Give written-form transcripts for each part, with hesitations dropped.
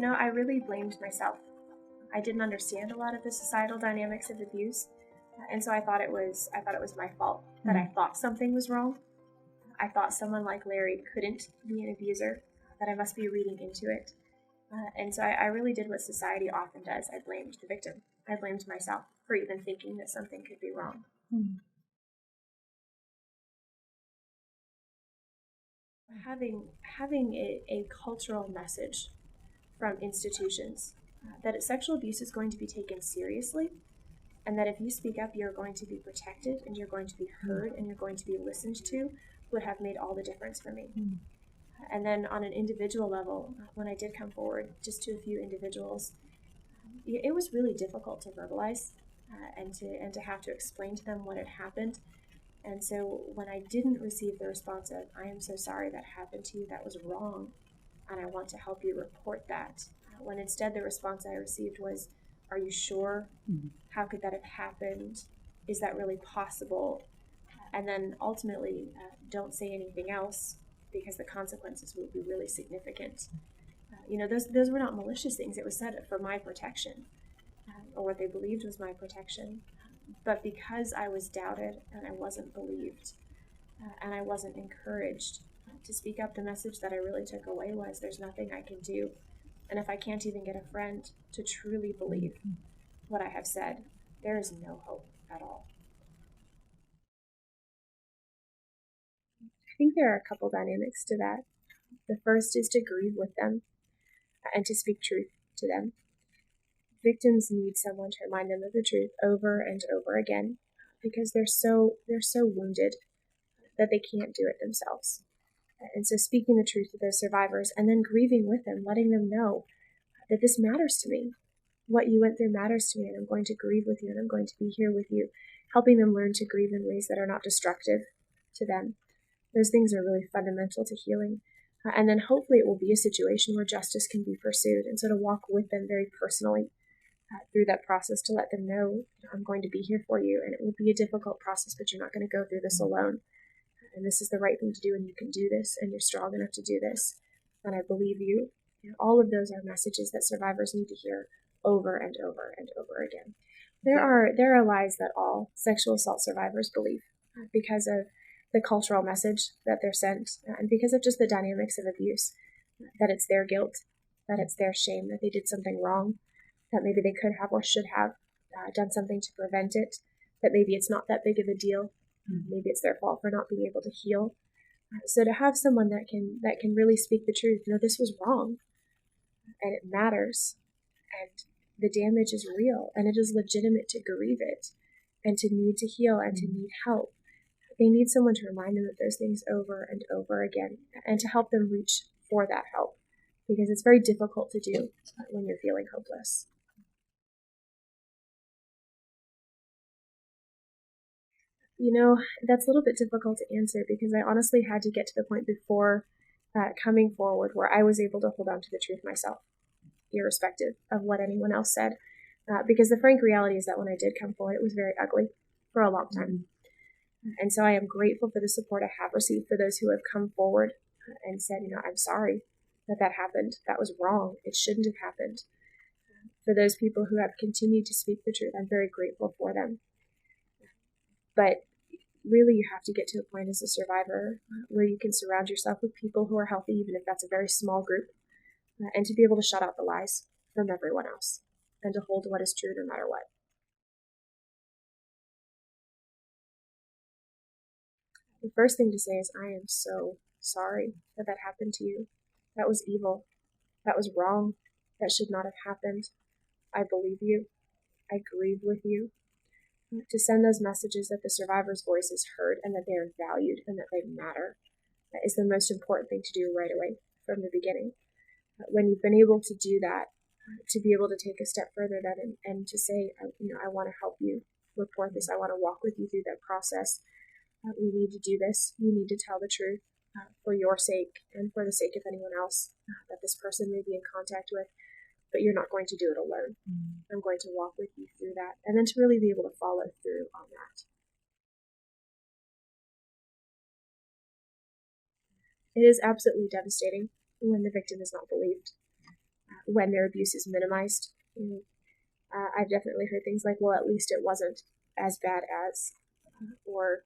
I really blamed myself. I didn't understand a lot of the societal dynamics of abuse, and so I thought it was my fault that I thought something was wrong. I thought someone like Larry couldn't be an abuser, that I must be reading into it. And so I really did what society often does. I blamed the victim. I blamed myself for even thinking that something could be wrong. Having a cultural message from institutions that sexual abuse is going to be taken seriously, and that if you speak up, you're going to be protected and you're going to be heard and you're going to be listened to, would have made all the difference for me. And then on an individual level, when I did come forward just to a few individuals, it was really difficult to verbalize and to have to explain to them what had happened. And so when I didn't receive the response of, I am so sorry that happened to you, that was wrong, and I want to help you report that, when instead the response I received was, are you sure? How could that have happened? Is that really possible? And then ultimately, don't say anything else because the consequences would be really significant. Those were not malicious things. It was said for my protection, or what they believed was my protection. But because I was doubted and I wasn't believed and I wasn't encouraged to speak up, the message that I really took away was there's nothing I can do. And if I can't even get a friend to truly believe what I have said, there is no hope at all. I think there are a couple dynamics to that. The first is to grieve with them and to speak truth to them. Victims need someone to remind them of the truth over and over again because they're so wounded that they can't do it themselves. And so speaking the truth to those survivors and then grieving with them, letting them know that this matters to me. What you went through matters to me, and I'm going to grieve with you, and I'm going to be here with you, helping them learn to grieve in ways that are not destructive to them. Those things are really fundamental to healing. And then hopefully it will be a situation where justice can be pursued. And so to walk with them very personally through that process, to let them know, I'm going to be here for you, and it will be a difficult process, but you're not going to go through this alone. And this is the right thing to do, and you can do this, and you're strong enough to do this, and I believe you. All of those are messages that survivors need to hear over and over and over again. There are lies that all sexual assault survivors believe because of the cultural message that they're sent, and because of just the dynamics of abuse, that it's their guilt, that it's their shame, that they did something wrong, that maybe they could have or should have done something to prevent it, that maybe it's not that big of a deal, maybe it's their fault for not being able to heal. So to have someone that can really speak the truth, this was wrong, and it matters, and the damage is real, and it is legitimate to grieve it, and to need to heal, and to need help. They need someone to remind them of those things over and over again, and to help them reach for that help, because it's very difficult to do when you're feeling hopeless. That's a little bit difficult to answer because I honestly had to get to the point before coming forward where I was able to hold on to the truth myself, irrespective of what anyone else said. Because the frank reality is that when I did come forward, it was very ugly for a long time. And so I am grateful for the support I have received for those who have come forward and said, I'm sorry that happened. That was wrong. It shouldn't have happened. For those people who have continued to speak the truth, I'm very grateful for them. But really, you have to get to a point as a survivor where you can surround yourself with people who are healthy, even if that's a very small group, and to be able to shut out the lies from everyone else and to hold what is true no matter what. The first thing to say is, I am so sorry that happened to you. That was evil. That was wrong. That should not have happened. I believe you. I grieve with you. To send those messages that the survivor's voice is heard and that they are valued and that they matter, that is the most important thing to do right away from the beginning. When you've been able to do that, to be able to take a step further then and to say, I want to help you report this. I want to walk with you through that process. We need to do this. We need to tell the truth for your sake and for the sake of anyone else that this person may be in contact with. But you're not going to do it alone. I'm going to walk with you through that. And then to really be able to follow through on that. It is absolutely devastating when the victim is not believed. when their abuse is minimized. I've definitely heard things like, well, at least it wasn't as bad as, or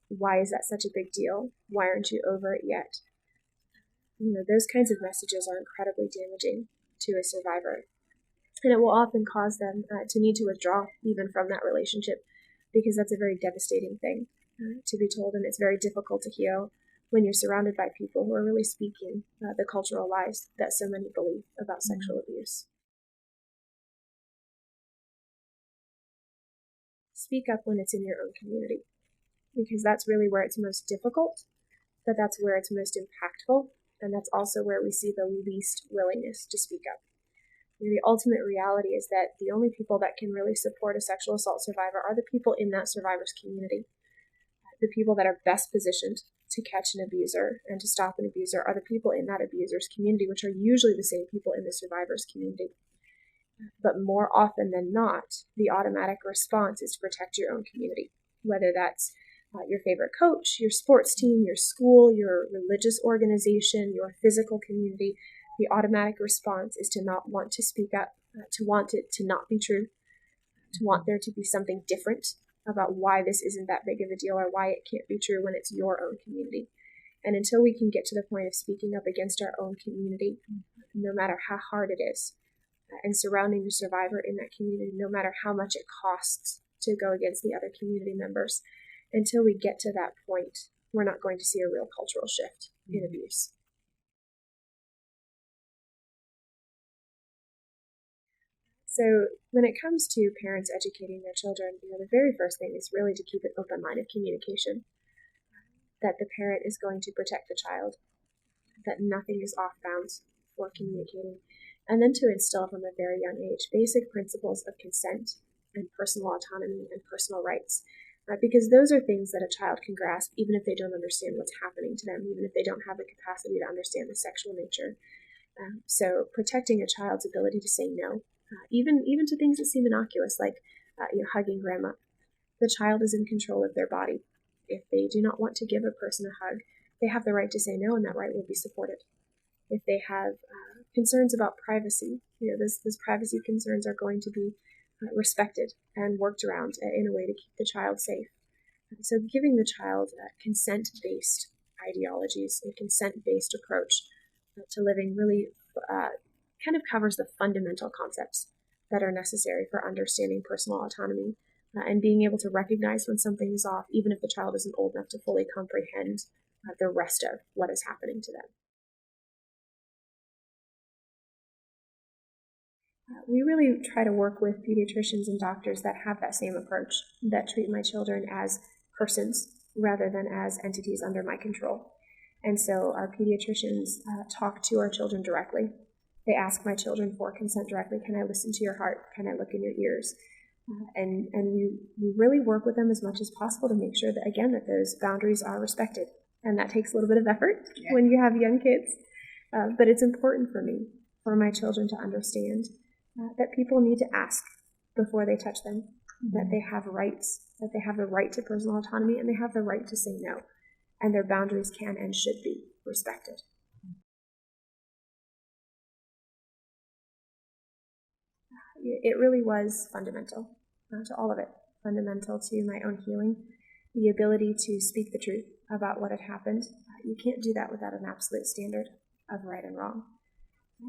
why is that such a big deal? Why aren't you over it yet? Those kinds of messages are incredibly damaging to a survivor. And it will often cause them to need to withdraw even from that relationship, because that's a very devastating thing to be told, and it's very difficult to heal when you're surrounded by people who are really speaking the cultural lies that so many believe about sexual abuse. Speak up when it's in your own community, because that's really where it's most difficult, but that's where it's most impactful, and that's also where we see the least willingness to speak up. The ultimate reality is that the only people that can really support a sexual assault survivor are the people in that survivor's community. The people that are best positioned to catch an abuser and to stop an abuser are the people in that abuser's community, which are usually the same people in the survivor's community. But more often than not, the automatic response is to protect your own community, whether that's your favorite coach, your sports team, your school, your religious organization, your physical community. The automatic response is to not want to speak up, to want it to not be true, to want there to be something different about why this isn't that big of a deal or why it can't be true when it's your own community. And until we can get to the point of speaking up against our own community, no matter how hard it is, and surrounding the survivor in that community, no matter how much it costs to go against the other community members, until we get to that point, we're not going to see a real cultural shift in abuse. So when it comes to parents educating their children, the very first thing is really to keep an open line of communication, that the parent is going to protect the child, that nothing is off bounds for communicating, and then to instill from a very young age basic principles of consent and personal autonomy and personal rights, because those are things that a child can grasp even if they don't understand what's happening to them, even if they don't have the capacity to understand the sexual nature. So protecting a child's ability to say no, even to things that seem innocuous, like hugging grandma. The child is in control of their body. If they do not want to give a person a hug, they have the right to say no, and that right will be supported. If they have concerns about privacy, those privacy concerns are going to be respected and worked around in a way to keep the child safe. So giving the child consent-based ideologies, a consent-based approach to living really kind of covers the fundamental concepts that are necessary for understanding personal autonomy and being able to recognize when something is off, even if the child isn't old enough to fully comprehend the rest of what is happening to them. We really try to work with pediatricians and doctors that have that same approach, that treat my children as persons rather than as entities under my control. And so our pediatricians talk to our children directly. They ask my children for consent directly. Can I listen to your heart? Can I look in your ears? And we really work with them as much as possible to make sure that, again, that those boundaries are respected. And that takes a little bit of effort when you have young kids. But it's important for me, for my children to understand that people need to ask before they touch them, that they have rights, that they have the right to personal autonomy, and they have the right to say no. And their boundaries can and should be respected. It really was fundamental to all of it, fundamental to my own healing, the ability to speak the truth about what had happened. You can't do that without an absolute standard of right and wrong.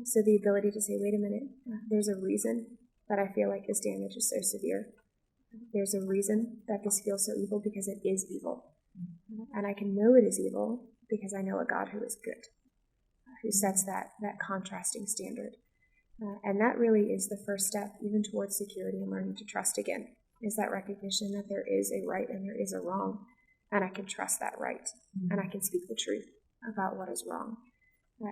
So the ability to say, wait a minute, there's a reason that I feel like this damage is so severe. There's a reason that this feels so evil because it is evil. And I can know it is evil because I know a God who is good, who sets that contrasting standard. And that really is the first step even towards security and learning to trust again, is that recognition that there is a right and there is a wrong, and I can trust that right, and I can speak the truth about what is wrong.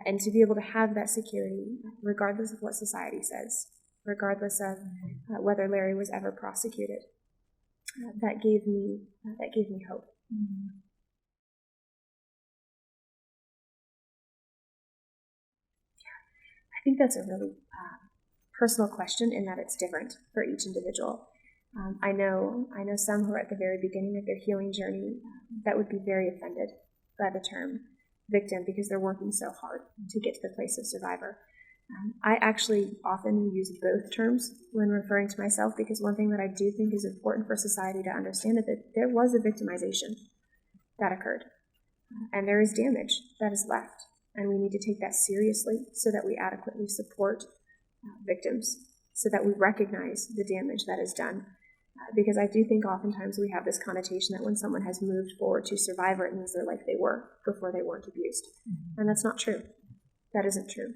And to be able to have that security, regardless of what society says, regardless of whether Larry was ever prosecuted, that gave me hope. I think that's a really personal question in that it's different for each individual. I know some who are at the very beginning of their healing journey that would be very offended by the term victim because they're working so hard to get to the place of survivor. I actually often use both terms when referring to myself, because one thing that I do think is important for society to understand is that there was a victimization that occurred, and there is damage that is left, and we need to take that seriously so that we adequately support victims, so that we recognize the damage that is done. Because I do think oftentimes we have this connotation that when someone has moved forward to survivor, it means they're like they were before they weren't abused. And that's not true. That isn't true.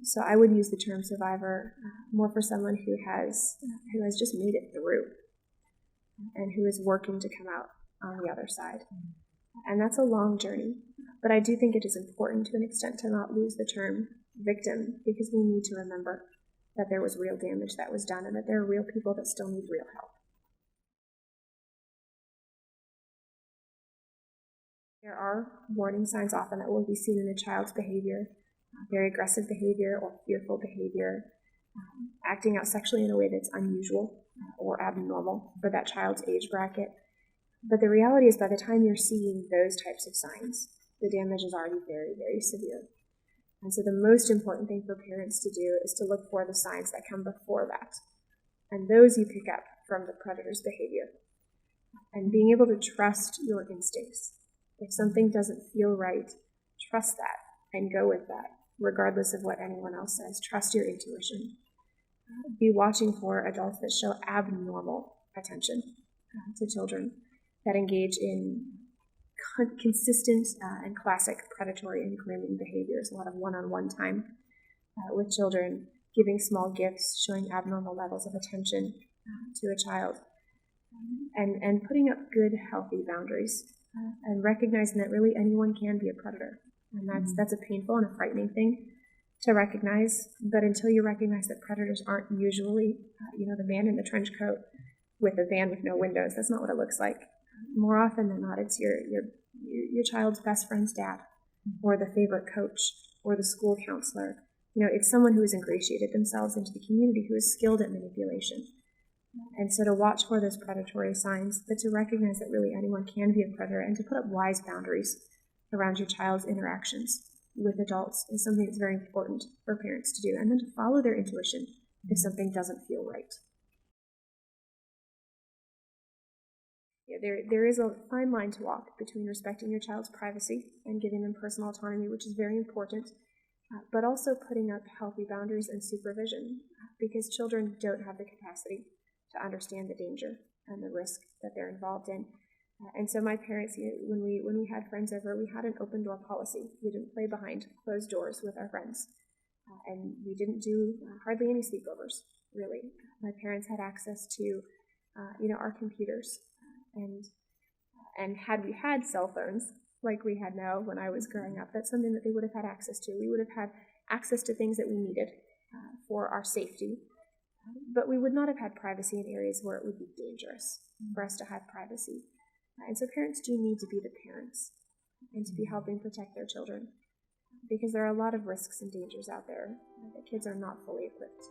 So I would use the term survivor more for someone who has just made it through and who is working to come out on the other side. And that's a long journey. But I do think it is important to an extent to not lose the term victim, because we need to remember that there was real damage that was done and that there are real people that still need real help. There are warning signs often that will be seen in a child's behavior, very aggressive behavior or fearful behavior, acting out sexually in a way that's unusual or abnormal for that child's age bracket. But the reality is, by the time you're seeing those types of signs, the damage is already very, very severe. And so the most important thing for parents to do is to look for the signs that come before that. And those you pick up from the predator's behavior. And being able to trust your instincts. If something doesn't feel right, trust that and go with that, regardless of what anyone else says. Trust your intuition. Be watching for adults that show abnormal attention to children, that engage in consistent and classic predatory and grooming behaviors, a lot of one-on-one time with children, giving small gifts, showing abnormal levels of attention to a child, and putting up good, healthy boundaries, and recognizing that really anyone can be a predator. And that's a painful and a frightening thing to recognize, but until you recognize that predators aren't usually, the man in the trench coat with a van with no windows. That's not what it looks like. More often than not, it's your child's best friend's dad, or the favorite coach, or the school counselor. It's someone who has ingratiated themselves into the community, who is skilled at manipulation. And so to watch for those predatory signs, but to recognize that really anyone can be a predator, and to put up wise boundaries around your child's interactions with adults is something that's very important for parents to do, and then to follow their intuition if something doesn't feel right. There is a fine line to walk between respecting your child's privacy and giving them personal autonomy, which is very important, but also putting up healthy boundaries and supervision, because children don't have the capacity to understand the danger and the risk that they're involved in. And so my parents, when we had friends over, we had an open door policy. We didn't play behind closed doors with our friends, and we didn't do hardly any sleepovers, really. My parents had access to, our computers. And had we had cell phones like we had now when I was growing up, that's something that they would have had access to. We would have had access to things that we needed for our safety, but we would not have had privacy in areas where it would be dangerous for us to have privacy. And so parents do need to be the parents and to be helping protect their children, because there are a lot of risks and dangers out there that kids are not fully equipped